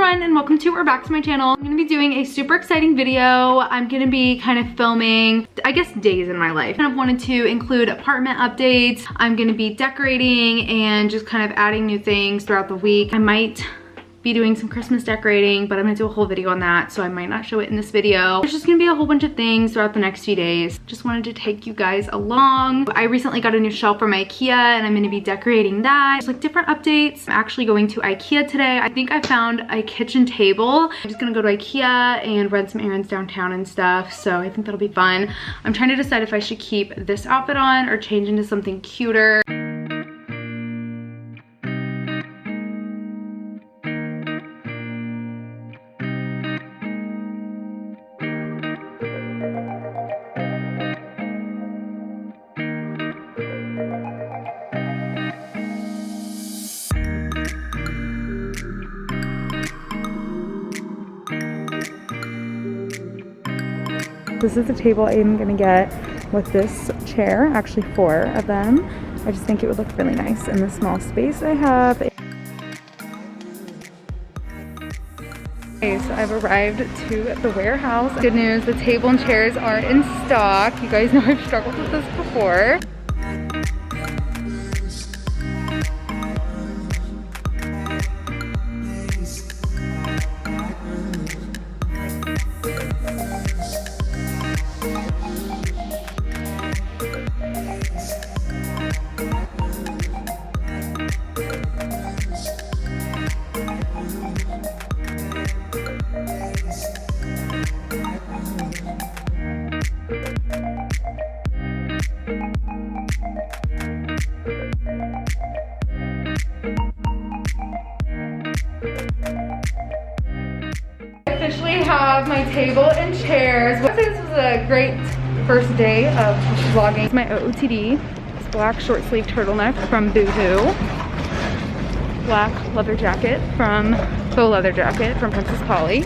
everyone, and welcome to or back to my channel. I'm gonna be doing a super exciting video. I'm gonna be kind of filming, I guess, days in my life. I've wanted to include apartment updates. I'm gonna be decorating and just kind of adding new things throughout the week. I might be doing some Christmas decorating, but I'm gonna do a whole video on that, so I might not show it in this video. There's just gonna be a whole bunch of things throughout the next few days. Just wanted to take you guys along. I recently got a new shelf from Ikea and I'm gonna be decorating that. Just like different updates. I'm actually going to Ikea today. I think I found a kitchen table. I'm just gonna go to Ikea and run some errands downtown and stuff, so I think that'll be fun. I'm trying to decide if I should keep this outfit on or change into something cuter. This is the table I'm gonna get with this chair, actually 4 of them. I just think it would look really nice in the small space I have. Okay, so I've arrived to the warehouse. Good news, the table and chairs are in stock. You guys know I've struggled with this before. Officially have my table and chairs. I think this was a great first day of vlogging. It's my OOTD. This black short sleeve turtleneck from Boohoo. Black leather jacket from faux leather jacket from Princess Polly.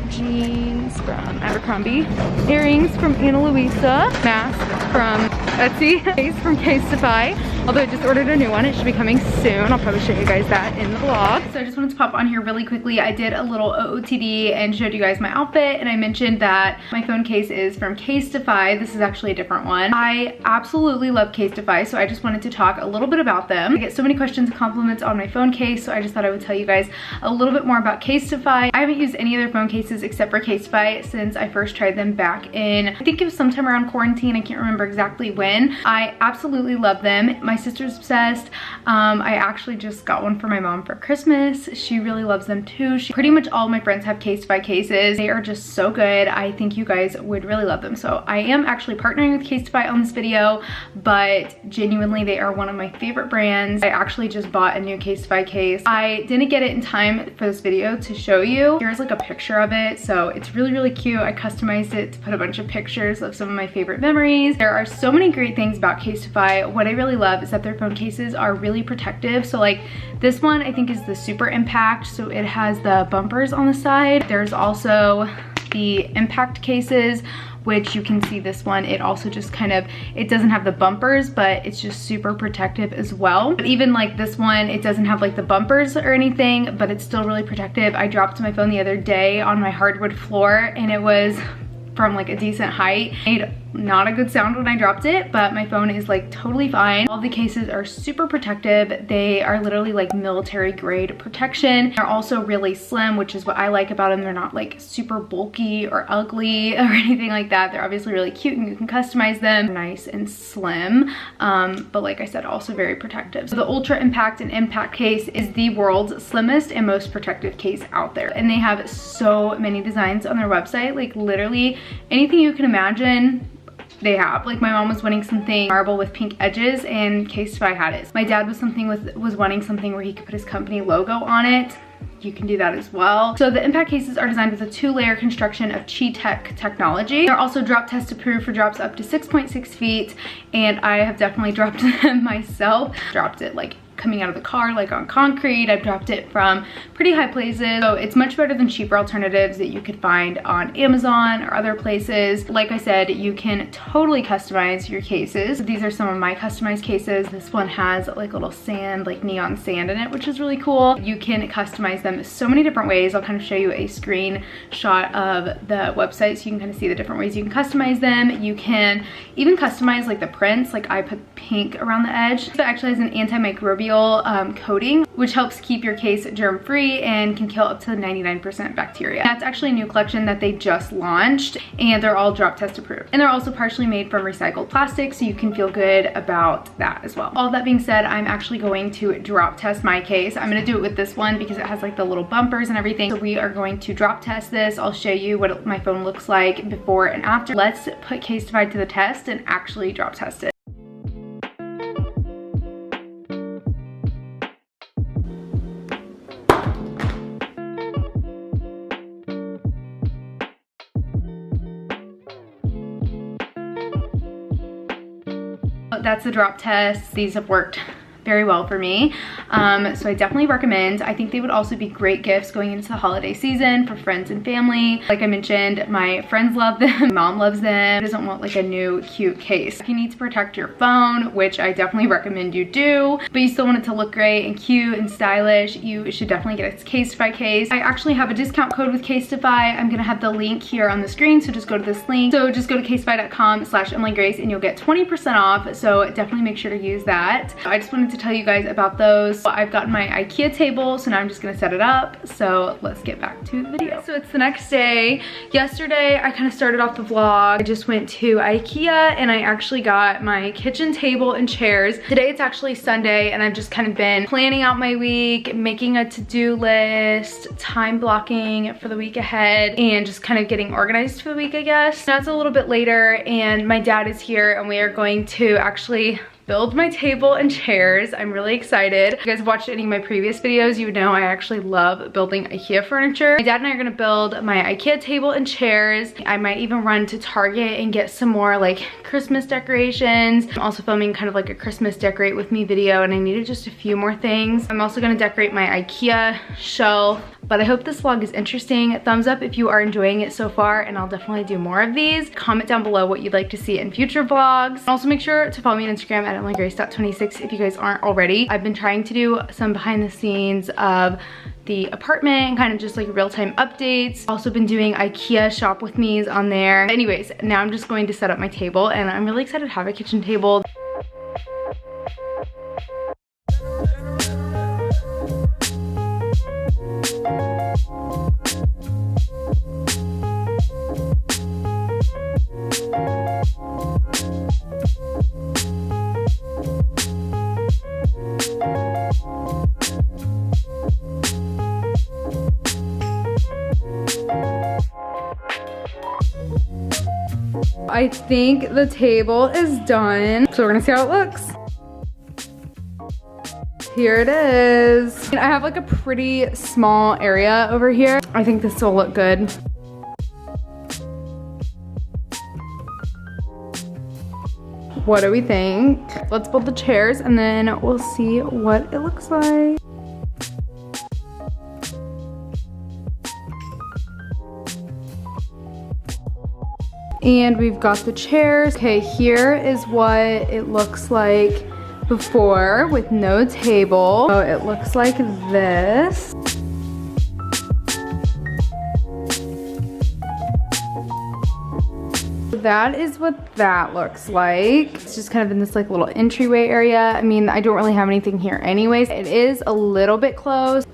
Jeans from Abercrombie. Earrings from Ana Luisa. Mask from Etsy. Case from Casetify. Although I just ordered a new one, it should be coming soon. I'll probably show you guys that in the vlog. So I just wanted to pop on here really quickly. I did a little OOTD and showed you guys my outfit, and I mentioned that my phone case is from Casetify. This is actually a different one. I absolutely love Casetify, so I just wanted to talk a little bit about them. I get so many questions and compliments on my phone case, so I just thought I would tell you guys a little bit more about Casetify. I haven't used any other phone cases except for Casetify since I first tried them back in, I think it was sometime around quarantine. I can't remember exactly when. I absolutely love them. My sister's obsessed. I actually just got one for my mom for Christmas. She really loves them too. Pretty much all my friends have Casetify cases. They are just so good. I think you guys would really love them. So I am actually partnering with Casetify on this video, but genuinely they are one of my favorite brands. I actually just bought a new Casetify case. I didn't get it in time for this video to show you. Here's like a picture of it. So it's really, really cute. I customized it to put a bunch of pictures of some of my favorite memories. There are so many great things about Casetify. What I really love is that their phone cases are really protective. So like this one I think is the Super Impact, so it has the bumpers on the side. There's also the Impact cases, which you can see this one, it also just kind of, it doesn't have the bumpers, but it's just super protective as well. But even like this one, it doesn't have like the bumpers or anything, but it's still really protective. I dropped my phone the other day on my hardwood floor and it was from like a decent height. It made not a good sound when I dropped it, but my phone is like totally fine. All the cases are super protective. They are literally like military grade protection. They're also really slim, which is what I like about them. They're not like super bulky or ugly or anything like that. They're obviously really cute and you can customize them. Nice and slim, but like I said, also very protective. So the Ultra Impact and Impact case is the world's slimmest and most protective case out there. And they have so many designs on their website, like literally anything you can imagine they have. Like my mom was wanting something marble with pink edges and Casetify had it. My dad was wanting something where he could put his company logo on it. You can do that as well. So the Impact cases are designed with a 2-layer construction of Chi-Tech technology. They're also drop test approved for drops up to 6.6 feet, and I have definitely dropped them myself. Dropped it like coming out of the car, like on concrete. I've dropped it from pretty high places. So it's much better than cheaper alternatives that you could find on Amazon or other places. Like I said, you can totally customize your cases. These are some of my customized cases. This one has like a little sand, like neon sand in it, which is really cool. You can customize them so many different ways. I'll kind of show you a screenshot of the website so you can kind of see the different ways you can customize them. You can even customize like the prints. Like I put pink around the edge. It actually has an antimicrobial coating, which helps keep your case germ-free and can kill up to 99% bacteria. That's actually a new collection that they just launched, and they're all drop test approved. And they're also partially made from recycled plastic, so you can feel good about that as well. All that being said, I'm actually going to drop test my case. I'm gonna do it with this one because it has like the little bumpers and everything. So we are going to drop test this. I'll show you what my phone looks like before and after. Let's put Casetify to the test and actually drop test it. That's the drop test. These have worked very well for me, so I definitely recommend. I think they would also be great gifts going into the holiday season for friends and family. Like I mentioned, my friends love them, my mom loves them, doesn't want like a new cute case. If you need to protect your phone, which I definitely recommend you do, but you still want it to look great and cute and stylish, you should definitely get a Casetify case. I actually have a discount code with Casetify. I'm gonna have the link here on the screen, so just go to this link. So just go to casetify.com/EmilyGrace and you'll get 20% off, so definitely make sure to use that. I just wanted to tell you guys about those. I've gotten my Ikea table, so now I'm just gonna set it up. So let's get back to the video. So it's the next day. Yesterday, I kind of started off the vlog. I just went to Ikea and I actually got my kitchen table and chairs. Today it's actually Sunday and I've just kind of been planning out my week, making a to-do list, time blocking for the week ahead, and just kind of getting organized for the week, I guess. Now it's a little bit later and my dad is here and we are going to actually build my table and chairs. I'm really excited. If you guys have watched any of my previous videos, you would know I actually love building IKEA furniture. My dad and I are gonna build my IKEA table and chairs. I might even run to Target and get some more like Christmas decorations. I'm also filming kind of like a Christmas decorate with me video and I needed just a few more things. I'm also gonna decorate my IKEA shelf. But I hope this vlog is interesting. Thumbs up if you are enjoying it so far, and I'll definitely do more of these. Comment down below what you'd like to see in future vlogs. Also make sure to follow me on Instagram at emilygrace.26 if you guys aren't already. I've been trying to do some behind the scenes of the apartment and kind of just like real-time updates. Also been doing IKEA shop with me's on there. Anyways, now I'm just going to set up my table and I'm really excited to have a kitchen table. I think the table is done, so we're gonna see how it looks. Here it is. I have like a pretty small area over here. I think this will look good. What do we think? Let's build the chairs and then we'll see what it looks like. And we've got the chairs. Okay, here is what it looks like before with no table. So it looks like this. That is what that looks like. It's just kind of in this like little entryway area. I mean, I don't really have anything here anyways. It is a little bit close.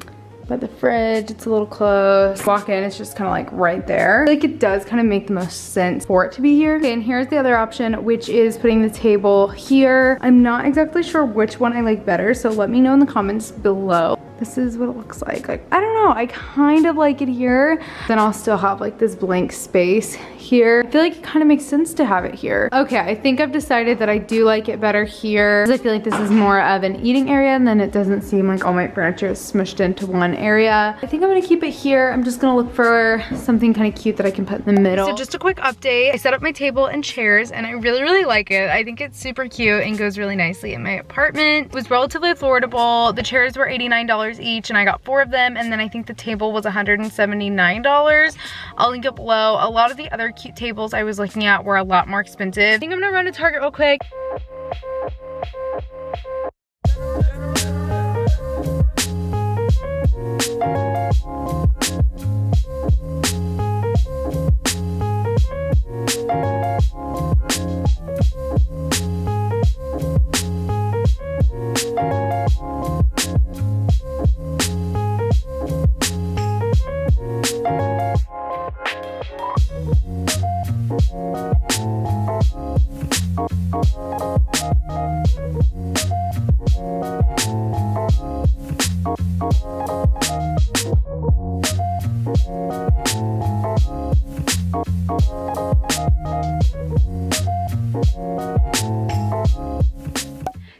By the fridge, it's a little close. Walk in, it's just kind of like right there. I feel like it does kind of make the most sense for it to be here. Okay, and here's the other option, which is putting the table here. I'm not exactly sure which one I like better, so let me know in the comments below. this is what it looks like. Like, I don't know, I kind of like it here. Then I'll still have like this blank space here. I feel like it kind of makes sense to have it here. Okay, I think I've decided that I do like it better here. I feel like this is more of an eating area, and then it doesn't seem like all my furniture is smushed into one area. I think I'm gonna keep it here. I'm just gonna look for something kind of cute that I can put in the middle. So just a quick update. I set up my table and chairs, and I really like it. I think it's super cute and goes really nicely in my apartment. It was relatively affordable. The chairs were $89 each, and I got 4 of them, and then I think the table was $179. I'll link it below. A lot of the other cute tables I was looking at were a lot more expensive. I think I'm gonna run to Target real quick.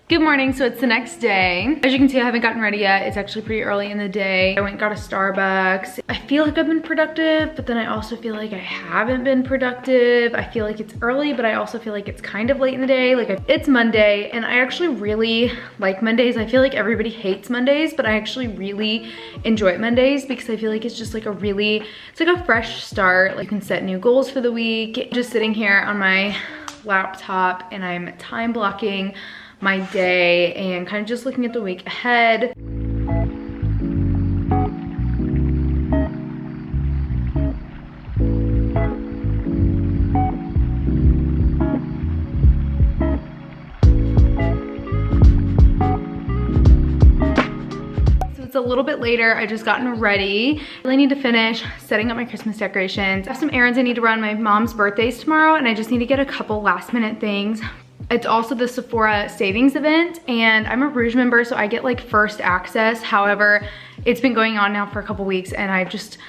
Good morning, so it's the next day. As you can see, I haven't gotten ready yet. It's actually pretty early in the day. I went and got a Starbucks. I feel like I've been productive, but then I also feel like I haven't been productive. I feel like it's early, but I also feel like it's kind of late in the day. Like, it's Monday, and I actually really like Mondays. I feel like everybody hates Mondays, but I actually really enjoy Mondays because I feel like it's just like it's like a fresh start. Like, you can set new goals for the week. Just sitting here on my laptop, and I'm time blocking my day and kind of just looking at the week ahead. It's a little bit later. I just gotten ready. I really need to finish setting up my Christmas decorations. I have some errands I need to run. My mom's birthday's tomorrow, and I just need to get a couple last minute things. It's also the Sephora savings event, and I'm a Rouge member, so I get like first access. However, it's been going on now for a couple weeks, and I just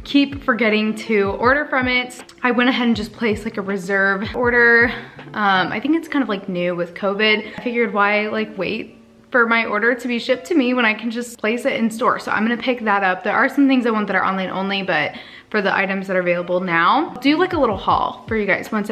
keep forgetting to order from it. I went ahead and just placed like a reserve order. I think it's kind of like new with COVID. I figured why like wait for my order to be shipped to me when I can just place it in store. So I'm gonna pick that up. There are some things I want that are online only, but for the items that are available now, I'll do like a little haul for you guys once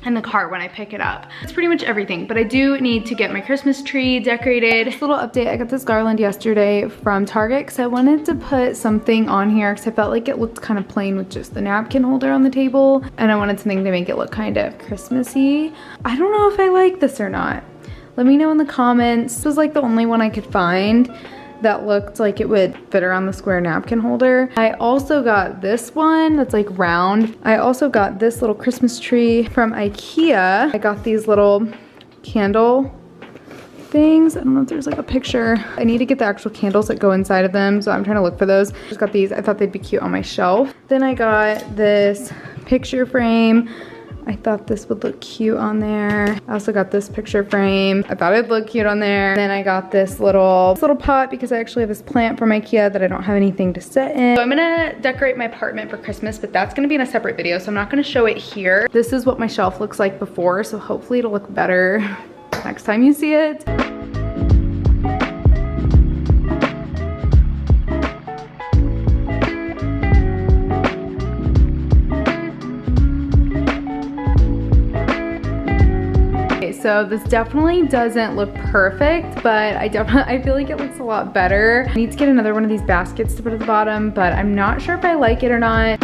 in the cart when I pick it up. It's pretty much everything, but I do need to get my Christmas tree decorated. Just a little update, I got this garland yesterday from Target because I wanted to put something on here because I felt like it looked kind of plain with just the napkin holder on the table, and I wanted something to make it look kind of Christmassy. I don't know if I like this or not. Let me know in the comments. This was like the only one I could find that looked like it would fit around the square napkin holder. I also got this one that's like round. I also got this little Christmas tree from Ikea. I got these little candle things. I don't know if there's like a picture. I need to get the actual candles that go inside of them, so I'm trying to look for those. Just got these. I thought they'd be cute on my shelf. Then I got this picture frame. I thought this would look cute on there. I also got this picture frame. I thought it'd look cute on there. And then I got this little pot because I actually have this plant from Ikea that I don't have anything to set in. So I'm gonna decorate my apartment for Christmas, but that's gonna be in a separate video, so I'm not gonna show it here. This is what my shelf looks like before, so hopefully it'll look better next time you see it. So this definitely doesn't look perfect, but I feel like it looks a lot better. I need to get another one of these baskets to put at the bottom, but I'm not sure if I like it or not.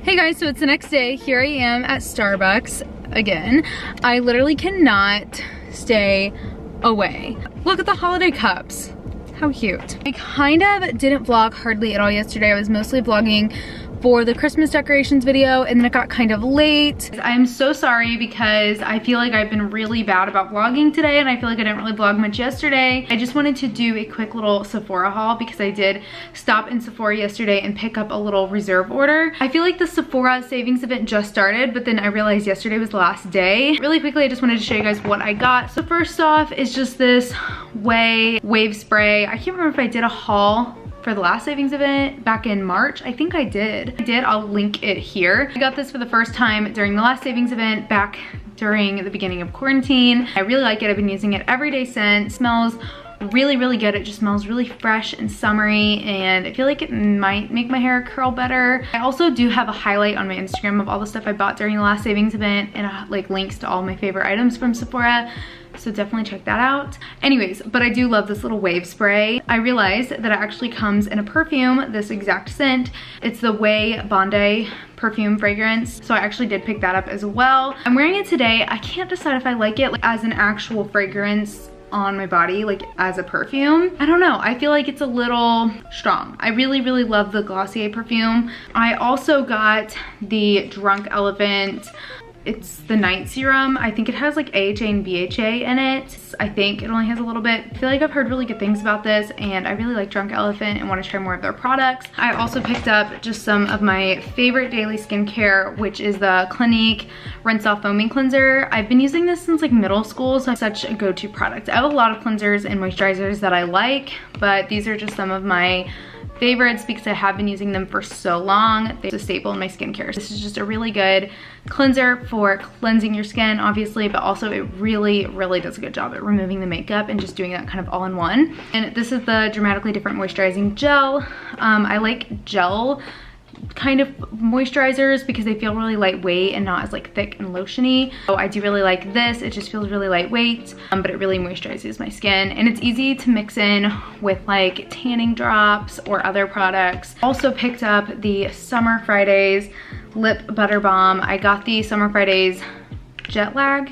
Hey guys, so it's the next day. Here I am at Starbucks again. I literally cannot stay away. Look at the holiday cups. How cute. I kind of didn't vlog hardly at all yesterday. I was mostly vlogging for the Christmas decorations video, and then it got kind of late. I'm so sorry because I feel like I've been really bad about vlogging today, and I feel like I didn't really vlog much yesterday. I just wanted to do a quick little Sephora haul because I did stop in Sephora yesterday and pick up a little reserve order. I feel like the Sephora savings event just started, but then I realized yesterday was the last day. Really quickly, I just wanted to show you guys what I got. So first off is just this wave spray. I can't remember if I did a haul for the last savings event back in March. I think I did. I'll link it here. I got this for the first time during the last savings event back during the beginning of quarantine. I really like it. I've been using it every day since. Smells really, really good. It just smells really fresh and summery, and I feel like it might make my hair curl better. I also do have a highlight on my Instagram of all the stuff I bought during the last savings event, and like links to all my favorite items from Sephora. So definitely check that out. Anyways, but I do love this little wave spray. I realized that it actually comes in a perfume, this exact scent. It's the Way Bondi perfume fragrance. So I actually did pick that up as well. I'm wearing it today. I can't decide if I like it like, as an actual fragrance on my body, like as a perfume. I don't know. I feel like it's a little strong. I really, really love the Glossier perfume. I also got the Drunk Elephant. It's the night serum. I think it has like AHA and BHA in it. I think it only has a little bit. I feel like I've heard really good things about this, and I really like Drunk Elephant and want to try more of their products. I also picked up just some of my favorite daily skincare, which is the Clinique Rinse Off Foaming Cleanser. I've been using this since like middle school, so it's such a go-to product. I have a lot of cleansers and moisturizers that I like, but these are just some of my favorites because I have been using them for so long. They're a staple in my skincare. This is just a really good cleanser for cleansing your skin, obviously, but also it really, really does a good job at removing the makeup and just doing that kind of all in one. And this is the Dramatically Different Moisturizing Gel. I like gel kind of moisturizers because they feel really lightweight and not as like thick and lotiony. So I do really like this. It just feels really lightweight, but it really moisturizes my skin, and it's easy to mix in with like tanning drops or other products. Also picked up the Summer Fridays Lip Butter Balm. I got the Summer Fridays jet lag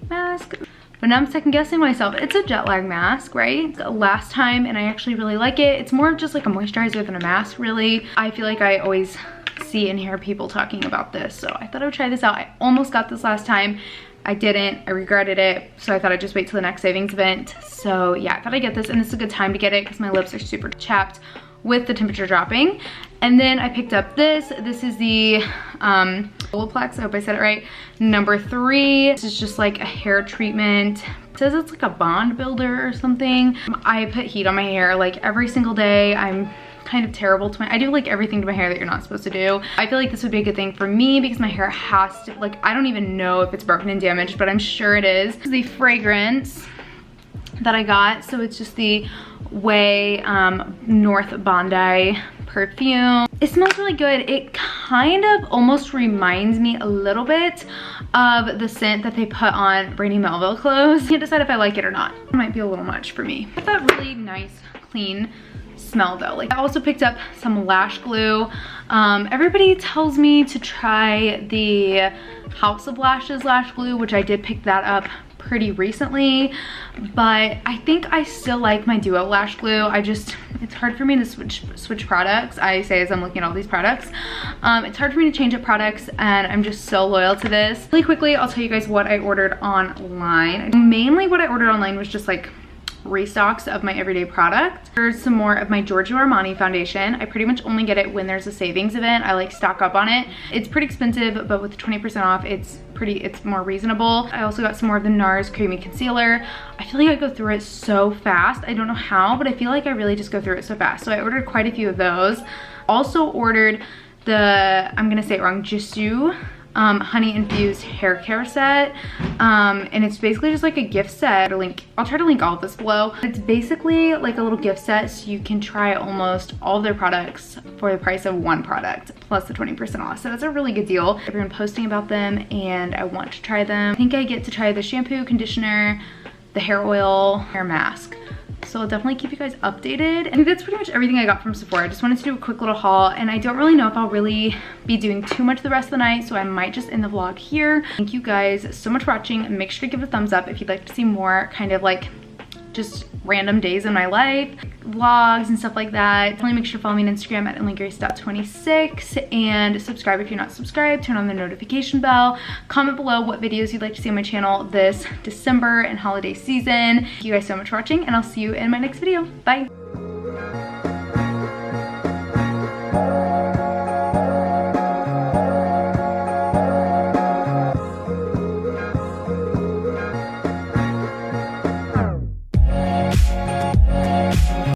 mask, but now I'm second guessing myself. It's a jet lag mask, right? Last time, and I actually really like it. It's more of just like a moisturizer than a mask, really. I feel like I always see and hear people talking about this, so I thought I would try this out. I almost got this last time. I didn't. I regretted it, so I thought I'd just wait till the next savings event. So yeah, I thought I'd get this, and this is a good time to get it because my lips are super chapped with the temperature dropping. And then I picked up this. This is the Olaplex, I hope I said it right, number 3. This is just like a hair treatment. It says it's like a bond builder or something. I put heat on my hair like every single day. I'm kind of terrible to I do like everything to my hair that you're not supposed to do. I feel like this would be a good thing for me because my hair has to, like, I don't even know if it's broken and damaged, but I'm sure it is. This is the fragrance that I got. So it's just the Way North Bondi perfume. It smells really good. It kind of almost reminds me a little bit of the scent that they put on Brandy Melville clothes. I can't decide if I like it or not. It might be a little much for me. It's that really nice, clean smell though. Like, I also picked up some lash glue. Everybody tells me to try the House of Lashes lash glue, which I did pick that up pretty recently, but I think I still like my Duo lash glue. It's hard for me to switch products. I say as I'm looking at all these products. It's hard for me to change up products, and I'm just so loyal to this. Really quickly, I'll tell you guys what I ordered online. Mainly what I ordered online was just like restocks of my everyday product. There's some more of my Giorgio Armani foundation. I pretty much only get it when there's a savings event. I like stock up on it. It's pretty expensive, but with 20% off, it's more reasonable. I also got some more of the NARS creamy concealer. I feel like I go through it so fast. I don't know how, but I feel like I really just go through it so fast. So I ordered quite a few of those. Also ordered the, I'm gonna say it wrong, Jisoo honey infused hair care set, and it's basically just like a gift set. I'll try to link all of this below. It's basically like a little gift set, so you can try almost all of their products for the price of one product plus the 20% off. So that's a really good deal. Everyone posting about them, and I want to try them. I think I get to try the shampoo, conditioner, the hair oil, hair mask. So I'll definitely keep you guys updated. I think that's pretty much everything I got from Sephora. I just wanted to do a quick little haul, and I don't really know if I'll really be doing too much the rest of the night, so I might just end the vlog here. Thank you guys so much for watching. Make sure to give it a thumbs up if you'd like to see more kind of like just random days in my life, vlogs and stuff like that. Definitely make sure to follow me on Instagram at emilygrace.26 and subscribe if you're not subscribed. Turn on the notification bell. Comment below what videos you'd like to see on my channel this December and holiday season. Thank you guys so much for watching, and I'll see you in my next video. Bye.